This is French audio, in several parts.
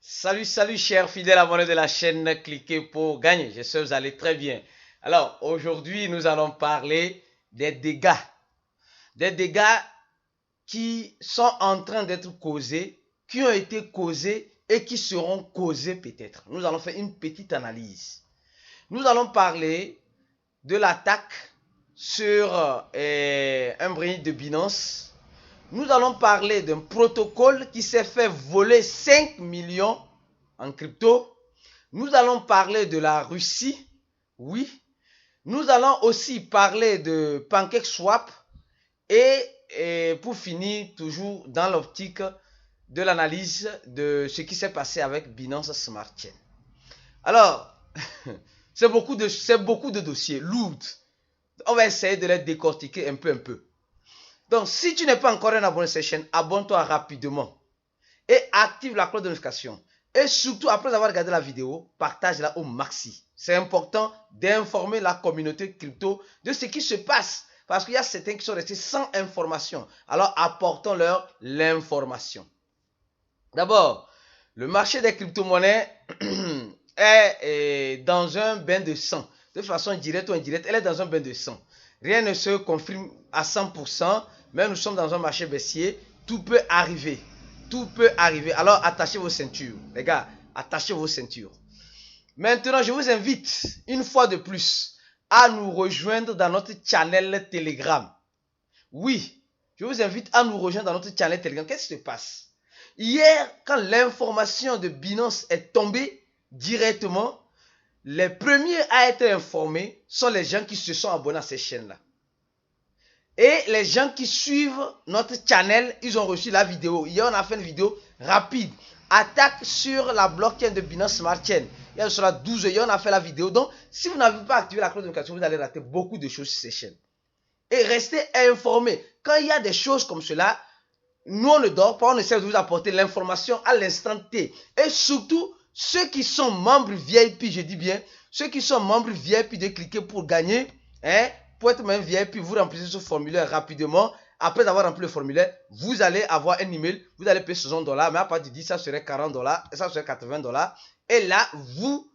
Salut chers fidèles abonnés de la chaîne, cliquez pour gagner. J'espère que vous allez très bien. Alors aujourd'hui nous allons parler des dégâts. Des dégâts qui sont en train d'être causés, qui ont été causés et qui seront causés peut-être. Nous allons faire une petite analyse. Nous allons parler de l'attaque sur un bridge de Binance. Nous allons parler d'un protocole qui s'est fait voler 5 millions en crypto. Nous allons parler de la Russie. Oui. Nous allons aussi parler de PancakeSwap. Et pour finir, toujours dans l'optique de l'analyse de ce qui s'est passé avec Binance Smart Chain. Alors, c'est beaucoup de dossiers lourds. On va essayer de les décortiquer un peu. Donc, si tu n'es pas encore un abonné à cette chaîne, abonne-toi rapidement et active la cloche de notification. Et surtout, après avoir regardé la vidéo, partage-la au maxi. C'est important d'informer la communauté crypto de ce qui se passe. Parce qu'il y a certains qui sont restés sans information. Alors, apportons-leur l'information. D'abord, le marché des crypto-monnaies est dans un bain de sang. De façon directe ou indirecte, elle est dans un bain de sang. Rien ne se confirme à 100%, mais nous sommes dans un marché baissier. Tout peut arriver. Tout peut arriver. Alors, attachez vos ceintures. Les gars, attachez vos ceintures. Maintenant, je vous invite, une fois de plus, à nous rejoindre dans notre channel Telegram. Oui, je vous invite à nous rejoindre dans notre channel Telegram. Qu'est-ce qui se passe? Hier, quand l'information de Binance est tombée directement, les premiers à être informés sont les gens qui se sont abonnés à ces chaînes-là. Et les gens qui suivent notre channel, ils ont reçu la vidéo. Hier, on a fait une vidéo rapide. Attaque sur la blockchain de Binance Smart Chain. Hier, sur la 12 heures, on a fait la vidéo. Donc, si vous n'avez pas activé la cloche de notification, vous allez rater beaucoup de choses sur ces chaînes. Et restez informés. Quand il y a des choses comme cela, nous, on ne dort pas. On essaie de vous apporter l'information à l'instant T. Et surtout, ceux qui sont membres VIP, je dis bien, ceux qui sont membres VIP de cliquer pour gagner, pour être même VIP, vous remplissez ce formulaire rapidement. Après avoir rempli le formulaire, vous allez avoir un email, vous allez payer $60, mais à partir de 10, ça serait $40, ça serait $80. Et là, vous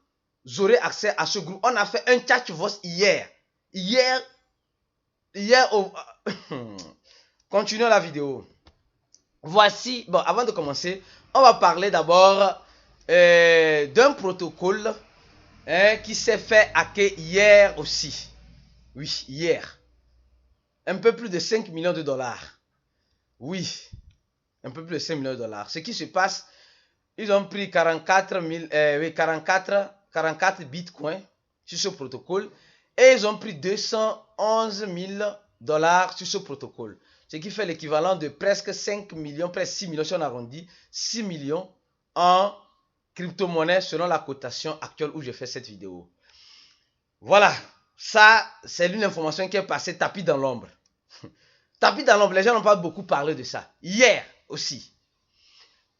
aurez accès à ce groupe. On a fait un chat voice hier. Continuons la vidéo. Voici, bon, avant de commencer, on va parler d'abord d'un protocole qui s'est fait hacker hier aussi. Oui, hier. Un peu plus de 5 millions de dollars. Oui, un peu plus de 5 millions de dollars. Ce qui se passe, ils ont pris 44 bitcoins sur ce protocole et ils ont pris 211 000 dollars sur ce protocole. Ce qui fait l'équivalent de presque 5 millions, presque 6 millions si on arrondit, 6 millions en crypto-monnaie selon la cotation actuelle où j'ai fait cette vidéo. Voilà, ça c'est une information qui est passée tapis dans l'ombre. Tapis dans l'ombre, les gens n'ont pas beaucoup parlé de ça. Hier aussi.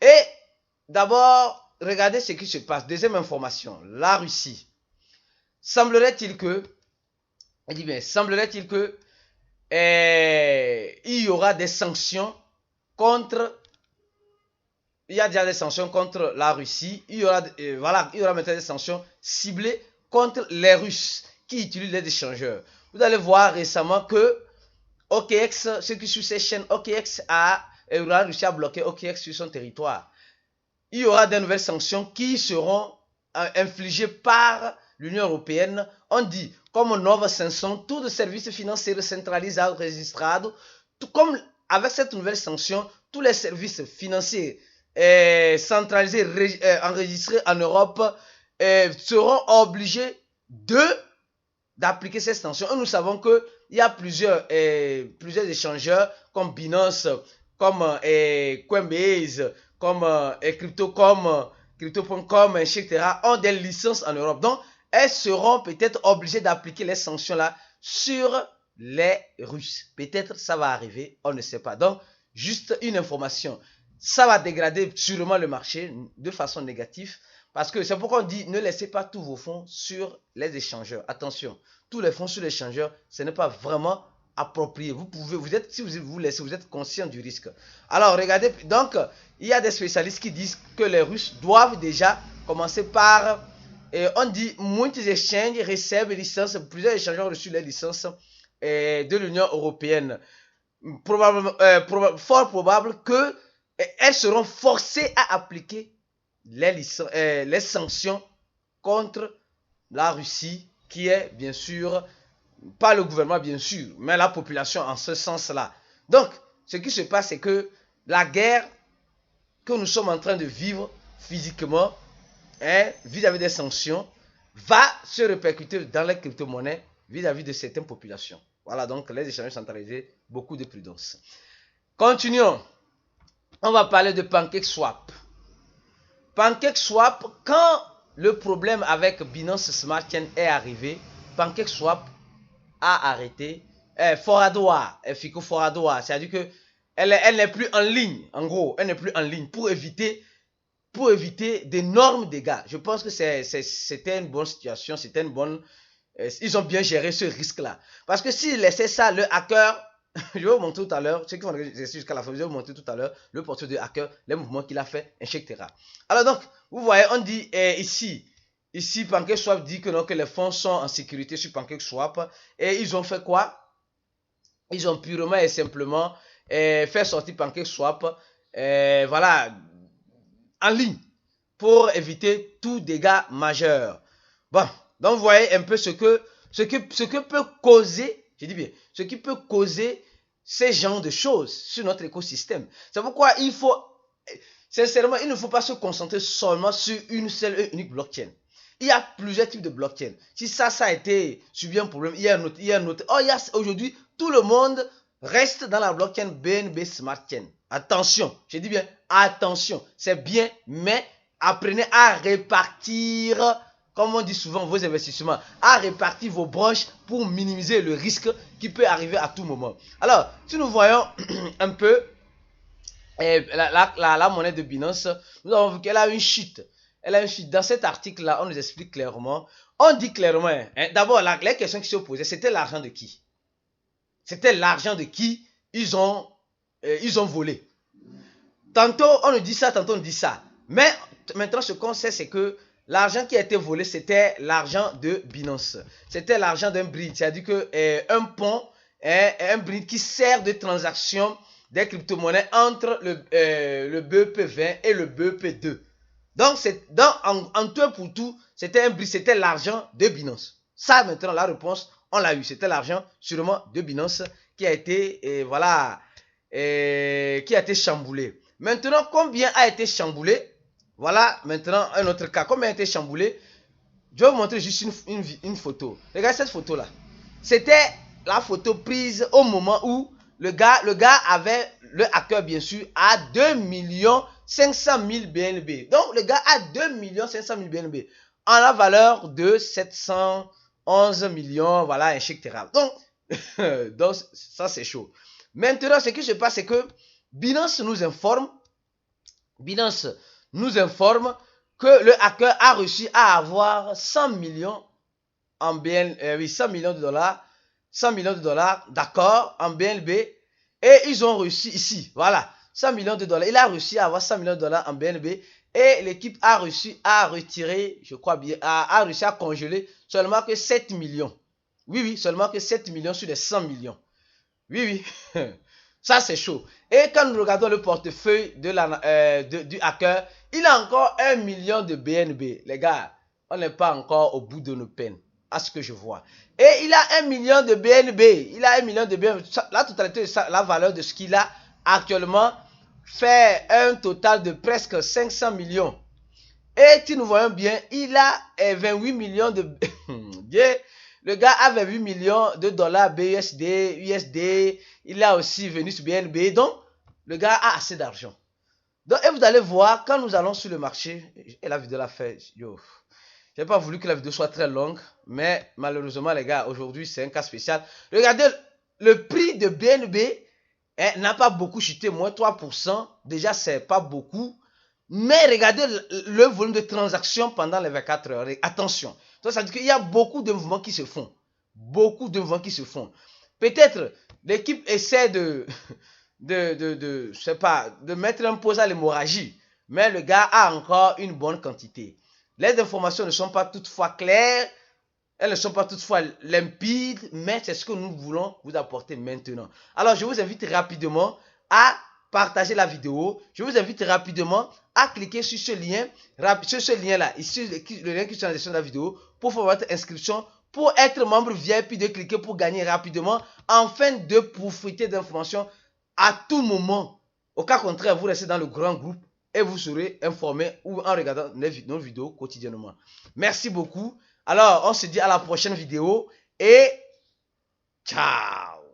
Et d'abord, regardez ce qui se passe. Deuxième information, la Russie. Semblerait-il que, il y aura des sanctions contre, il y a déjà des sanctions contre la Russie, il y aura maintenant des sanctions ciblées contre les Russes qui utilisent les échangeurs. Vous allez voir récemment que OKX, ceux qui suivent ces chaînes, la Russie a bloqué OKX sur son territoire. Il y aura de nouvelles sanctions qui seront infligées par l'Union européenne. On dit, comme Nova 500, tout de services financiers centralisés registrado, tout comme avec cette nouvelle sanction, tous les services financiers centralisés enregistrés en Europe seront obligés d'appliquer cette sanction. Et nous savons qu'il y a plusieurs échangeurs comme Binance, comme Coinbase, comme Crypto.com, etc. ont des licences en Europe. Donc, elles seront peut-être obligées d'appliquer les sanctions là sur les Russes. Peut-être ça va arriver, on ne sait pas. Donc, juste une information. Ça va dégrader sûrement le marché de façon négative. Parce que c'est pourquoi on dit ne laissez pas tous vos fonds sur les échangeurs. Attention, tous les fonds sur l'échangeur, ce n'est pas vraiment approprié. Si vous vous laissez, vous êtes conscient du risque. Alors, regardez, donc, il y a des spécialistes qui disent que les Russes doivent déjà commencer par, on dit, multi-exchange, receive licences, plusieurs échangeurs ont reçu les licences de l'Union européenne. Fort probable qu'elles seront forcées à appliquer les sanctions contre la Russie, qui est bien sûr, pas le gouvernement bien sûr, mais la population en ce sens-là. Donc, ce qui se passe, c'est que la guerre que nous sommes en train de vivre physiquement, vis-à-vis des sanctions, va se répercuter dans les crypto-monnaies vis-à-vis de certaines populations. Voilà donc les échanges centralisés, beaucoup de prudence. Continuons. On va parler de PancakeSwap. PancakeSwap, quand le problème avec Binance Smart Chain est arrivé, PancakeSwap a arrêté. Foradoa, c'est-à-dire que elle n'est plus en ligne. En gros, elle n'est plus en ligne pour éviter d'énormes dégâts. Je pense que c'était une bonne situation, c'était une bonne. Ils ont bien géré ce risque-là. Parce que s'ils laissaient ça, le hacker, je vais vous montrer tout à l'heure, ceux qui vont rester jusqu'à la fin, je vais vous montrer tout à l'heure le portrait de hacker, les mouvements qu'il a fait, etc. Alors donc, vous voyez, on dit ici PancakeSwap dit que non, que les fonds sont en sécurité sur PancakeSwap. Et ils ont fait quoi? Ils ont purement et simplement fait sortir PancakeSwap, voilà, en ligne, pour éviter tout dégât majeur. Bon, donc vous voyez un peu ce que peut causer, je dis bien, ce qui peut causer ces genres de choses sur notre écosystème. C'est pourquoi il faut, sincèrement, il ne faut pas se concentrer seulement sur une seule et unique blockchain. Il y a plusieurs types de blockchain. Si ça a été subi un problème, il y a un autre. Oh, aujourd'hui, tout le monde reste dans la blockchain BNB Smart Chain. Attention, je dis bien attention, c'est bien, mais apprenez à répartir, comme on dit souvent, vos investissements, à répartir vos branches pour minimiser le risque qui peut arriver à tout moment. Alors, si nous voyons un peu la monnaie de Binance, nous avons vu qu'elle a une chute. Elle a une chute. Dans cet article-là, on nous explique clairement. On dit clairement, d'abord, les questions qui se posaient, c'était l'argent de qui? C'était l'argent de qui ils ont volé. Tantôt, on nous dit ça, tantôt, on nous dit ça. Mais maintenant, ce qu'on sait, c'est que l'argent qui a été volé, c'était l'argent de Binance. C'était l'argent d'un bridge. C'est-à-dire qu'un pont, un bridge qui sert de transaction des crypto-monnaies entre le BEP20 et le BEP2. Donc, en tout et pour tout, c'était un bridge, c'était l'argent de Binance. Ça, maintenant, la réponse, on l'a eu. C'était l'argent, sûrement, de Binance qui a été, qui a été chamboulé. Maintenant, combien a été chamboulé? Voilà, maintenant, un autre cas. Combien a été chamboulé? Je vais vous montrer juste une photo. Regardez cette photo-là. C'était la photo prise au moment où le gars avait, le hacker, bien sûr, à 2 500 000 BNB. Donc, le gars a 2 500 000 BNB en la valeur de 711 millions, voilà, etc. Donc, ça, c'est chaud. Maintenant, ce qui se passe, c'est que Binance nous informe que le hacker a réussi à avoir 100 millions en BNB, 100 millions de dollars, 100 millions de dollars, d'accord, en BNB, et ils ont réussi ici, voilà, 100 millions de dollars. Il a réussi à avoir 100 millions de dollars en BNB, et l'équipe a réussi à retirer, je crois bien, a réussi à congeler seulement que 7 millions. Oui, seulement que 7 millions sur les 100 millions. Oui, ça c'est chaud. Et quand nous regardons le portefeuille du hacker, il a encore 1 million de BNB. Les gars, on n'est pas encore au bout de nos peines, à ce que je vois. Et il a 1 million de BNB. Il a 1 million de BNB. La totalité de la valeur de ce qu'il a actuellement fait un total de presque 500 millions. Et si nous voyons bien, il a 28 millions de... Le gars avait 8 millions de dollars BUSD, USD. Il a aussi venu sur BNB. Donc, le gars a assez d'argent. Donc, et vous allez voir, quand nous allons sur le marché, et la vidéo l'a fait, yo, j'ai pas voulu que la vidéo soit très longue, mais malheureusement, les gars, aujourd'hui, c'est un cas spécial. Regardez, le prix de BNB n'a pas beaucoup chuté, moins 3%. Déjà, c'est pas beaucoup. Mais regardez le volume de transactions pendant les 24 heures. Attention. Donc, ça veut dire qu'il y a beaucoup de mouvements qui se font. Beaucoup de mouvements qui se font. Peut-être, L'équipe essaie je sais pas, de mettre un pause à l'hémorragie. Mais le gars a encore une bonne quantité. Les informations ne sont pas toutefois claires. Elles ne sont pas toutefois limpides, mais c'est ce que nous voulons vous apporter maintenant. Alors, je vous invite rapidement à partager la vidéo. Je vous invite rapidement à cliquer sur ce lien, là, ici, le lien qui est dans la description de la vidéo, pour faire votre inscription, pour être membre VIP, de cliquer pour gagner rapidement, afin de profiter d'informations à tout moment. Au cas contraire, vous restez dans le grand groupe et vous serez informé ou en regardant nos vidéos quotidiennement. Merci beaucoup. Alors, on se dit à la prochaine vidéo et ciao!